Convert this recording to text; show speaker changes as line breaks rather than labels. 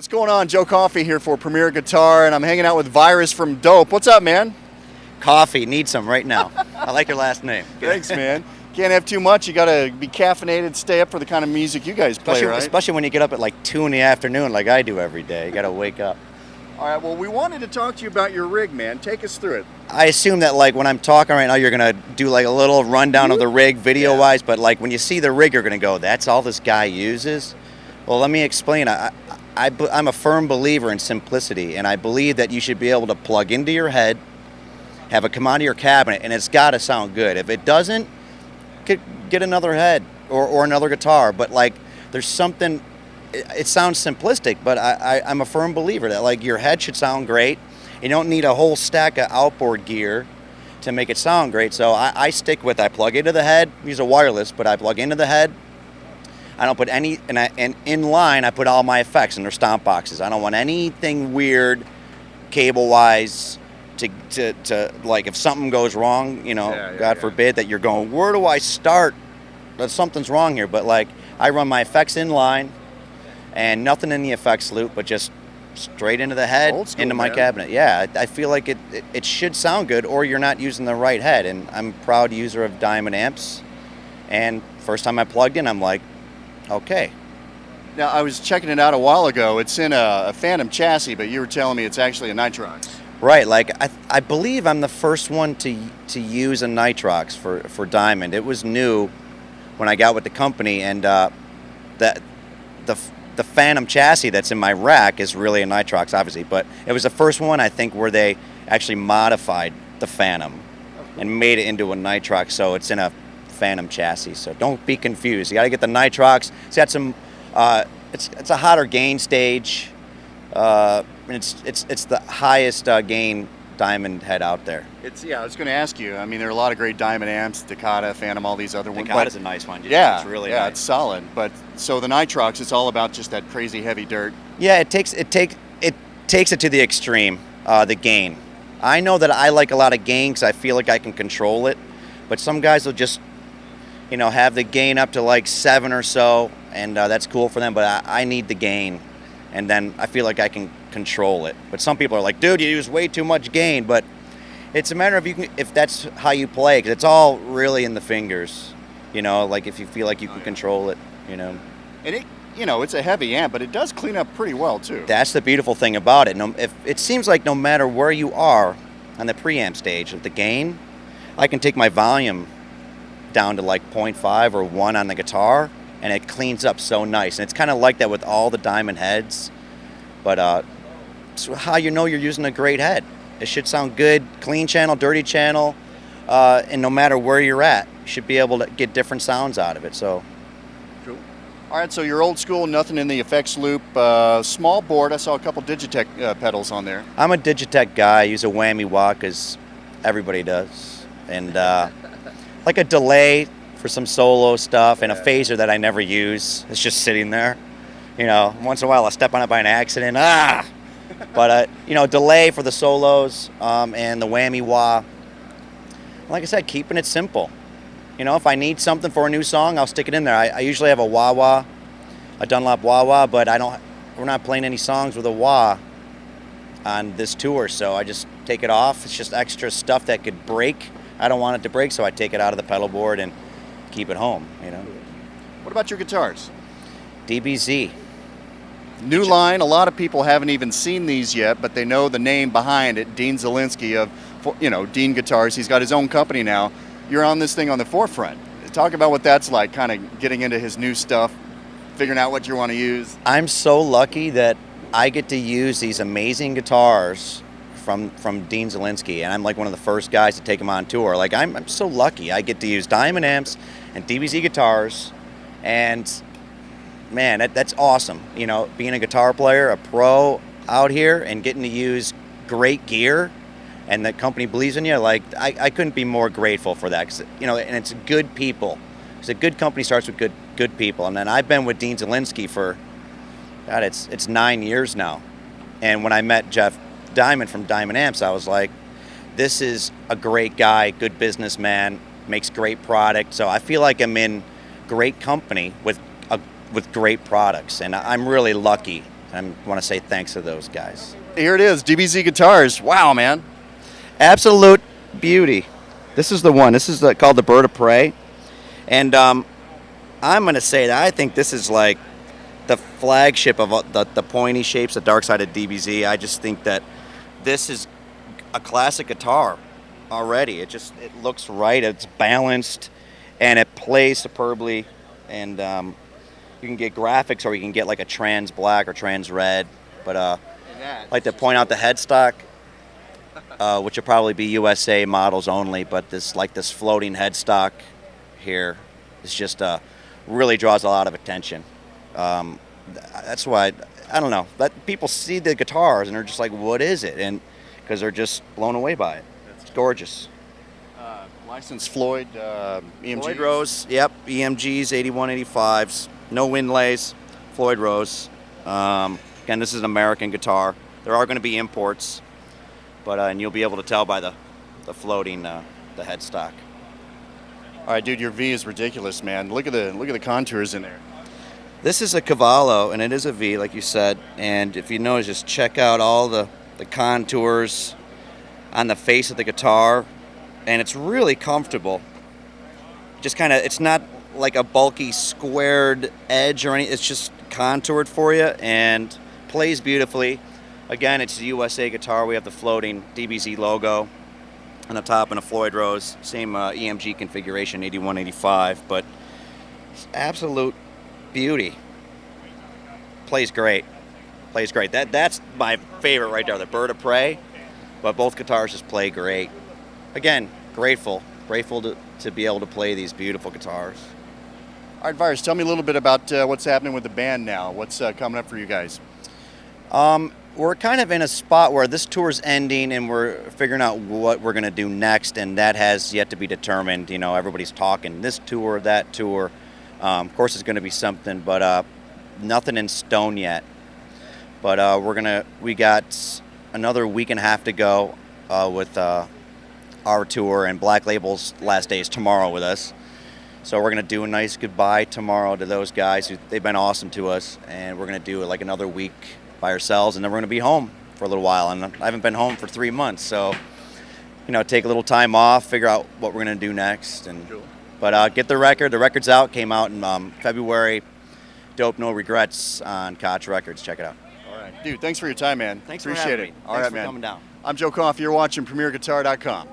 What's going on? Joe Coffey here for Premier Guitar, and I'm hanging out with Virus from Dope. What's up, man?
Coffee, need some right now. I like your last name.
Thanks, man. Can't have too much. You got to be caffeinated, stay up for the kind of music you guys play, right?
Especially when you get up at like 2 in the afternoon like I do every day. You got to wake up.
All right, well, we wanted to talk to you about your rig, man. Take us through it.
I assume that like when I'm talking right now, you're going to do like a little rundown of the rig video-wise, but like when you see the rig, you're going to go, that's all this guy uses? Well, let me explain. I'm a firm believer in simplicity, and I believe that you should be able to plug into your head, have it come out of your cabinet, and it's got to sound good. If it doesn't, get another head or another guitar. But like, there's something. It sounds simplistic, but I'm a firm believer that like your head should sound great. You don't need a whole stack of outboard gear to make it sound great. So I stick with, I plug into the head, use a wireless, but I plug into the head. I don't put any, and in line I put all my effects in their stomp boxes. I don't want anything weird cable-wise to like if something goes wrong, you know, God forbid that you're going, where do I start? That something's wrong here. But like I run my effects in line and nothing in the effects loop, but just straight into the head, into my cabinet. Yeah, I feel like it should sound good, or you're not using the right head. And I'm a proud user of Diamond amps. And first time I plugged in, I'm like, okay.
Now, I was checking it out a while ago. It's in a Phantom chassis, but you were telling me it's actually a Nitrox.
Right, like I believe I'm the first one to use a Nitrox for Diamond. It was new when I got with the company, and the Phantom chassis that's in my rack is really a Nitrox, obviously, but it was the first one, I think, where they actually modified the Phantom and made it into a Nitrox, so it's in a Phantom chassis. So don't be confused. You got to get the Nitrox. It's got some. It's a hotter gain stage. And it's the highest gain Diamond head out there.
I was going to ask you. I mean, there are a lot of great Diamond amps, Takata, Phantom, all these other ones.
Takata's a nice one.
Yeah,
it's really nice.
It's solid. But so the Nitrox, it's all about just that crazy heavy dirt.
Yeah, it takes it to the extreme. The gain. I know that I like a lot of gain because I feel like I can control it. But some guys will just, you know, have the gain up to like 7 or so, and that's cool for them. But I need the gain, and then I feel like I can control it. But some people are like, dude, you use way too much gain. But it's a matter of if that's how you play, because it's all really in the fingers, you know, like if you feel like you can control it, you know.
And it, you know, it's a heavy amp, but it does clean up pretty well too.
That's the beautiful thing about it. If it seems like no matter where you are on the preamp stage of the gain, I can take my volume down to like 0.5 or 1 on the guitar, and it cleans up so nice. And it's kind of like that with all the Diamond heads. But it's how you know you're using a great head. It should sound good, clean channel, dirty channel, and no matter where you're at, you should be able to get different sounds out of it. So,
cool. All right, so you're old school, nothing in the effects loop, small board. I saw a couple Digitech pedals on there.
I'm a Digitech guy. I use a whammy wah because everybody does, and like a delay for some solo stuff, and a phaser that I never use. It's just sitting there. You know, once in a while I'll step on it by an accident. But, you know, delay for the solos and the whammy wah. Like I said, keeping it simple. You know, if I need something for a new song, I'll stick it in there. I usually have a wah-wah, a Dunlop wah-wah, but we're not playing any songs with a wah on this tour, so I just take it off. It's just extra stuff that could break. I don't want it to break, so I take it out of the pedal board and keep it home, you know.
What about your guitars?
DBZ.
New line. A lot of people haven't even seen these yet, but they know the name behind it, Dean Zielinski of, you know, Dean Guitars. He's got his own company now. You're on this thing on the forefront. Talk about what that's like, kind of getting into his new stuff, figuring out what you want to use.
I'm so lucky that I get to use these amazing guitars from Dean Zielinski, and I'm like one of the first guys to take him on tour. Like I'm so lucky. I get to use Diamond amps and DBZ guitars, and man, that's awesome. You know, being a guitar player, a pro out here, and getting to use great gear, and the company believes in you. Like I couldn't be more grateful for that. 'Cause, you know, and it's good people. Because a good company starts with good people. And then I've been with Dean Zielinski for, God, it's 9 years now. And when I met Jeff Diamond from Diamond Amps, I was like, this is a great guy, good businessman, makes great product. So I feel like I'm in great company with great products, and I'm really lucky I want to say thanks to those guys.
Here it is, DBZ guitars. Wow, man.
Absolute beauty. This is the one. This is called the Bird of Prey. And I'm going to say that I think this is like the flagship of the pointy shapes, the dark side of DBZ. I just think that this is a classic guitar already. It looks right. It's balanced, and it plays superbly. And you can get graphics, or you can get like a trans black or trans red. But I'd like to point out the headstock, which will probably be USA models only. But this floating headstock here is just really draws a lot of attention. That's why I don't know that people see the guitars and they're just like, what is it? And because they're just blown away by it. It's gorgeous.
Licensed Floyd EMGs.
Floyd Rose, yep, EMGs, 81, 85s, no Winlays, Floyd Rose. Again, this is an American guitar. There are going to be imports, but and you'll be able to tell by the floating the headstock.
All right, dude, your V is ridiculous, man. Look at the contours in there.
This is a Cavallo, and it is a V, like you said. And if you notice, just check out all the contours on the face of the guitar, and it's really comfortable. Just kind of, it's not like a bulky squared edge or anything. It's just contoured for you and plays beautifully. Again, it's a USA guitar. We have the floating DBZ logo on the top and a Floyd Rose, same EMG configuration, 81, 85, but it's absolute beauty. Plays great. Plays great. That's my favorite right there, the Bird of Prey, but both guitars just play great. Again, grateful to be able to play these beautiful guitars.
All right, Virus, tell me a little bit about what's happening with the band now. What's coming up for you guys?
We're kind of in a spot where this tour's ending and we're figuring out what we're going to do next, and that has yet to be determined. You know, everybody's talking this tour, that tour. Of course, it's going to be something, but nothing in stone yet. But we got another week and a half to go with our tour, and Black Label's last day is tomorrow with us. So we're going to do a nice goodbye tomorrow to those guys. They've been awesome to us, and we're going to do like another week by ourselves, and then we're going to be home for a little while. And I haven't been home for 3 months, so take a little time off, figure out what we're going to do next. And
cool.
But get the record. The record's out. Came out in February. Dope, No Regrets on Koch Records. Check it out.
All right, dude. Thanks for your time, man.
Thanks
Appreciate
for having
it.
me.
All
Thanks
right,
for
man.
coming down.
I'm Joe Koff. You're watching PremierGuitar.com.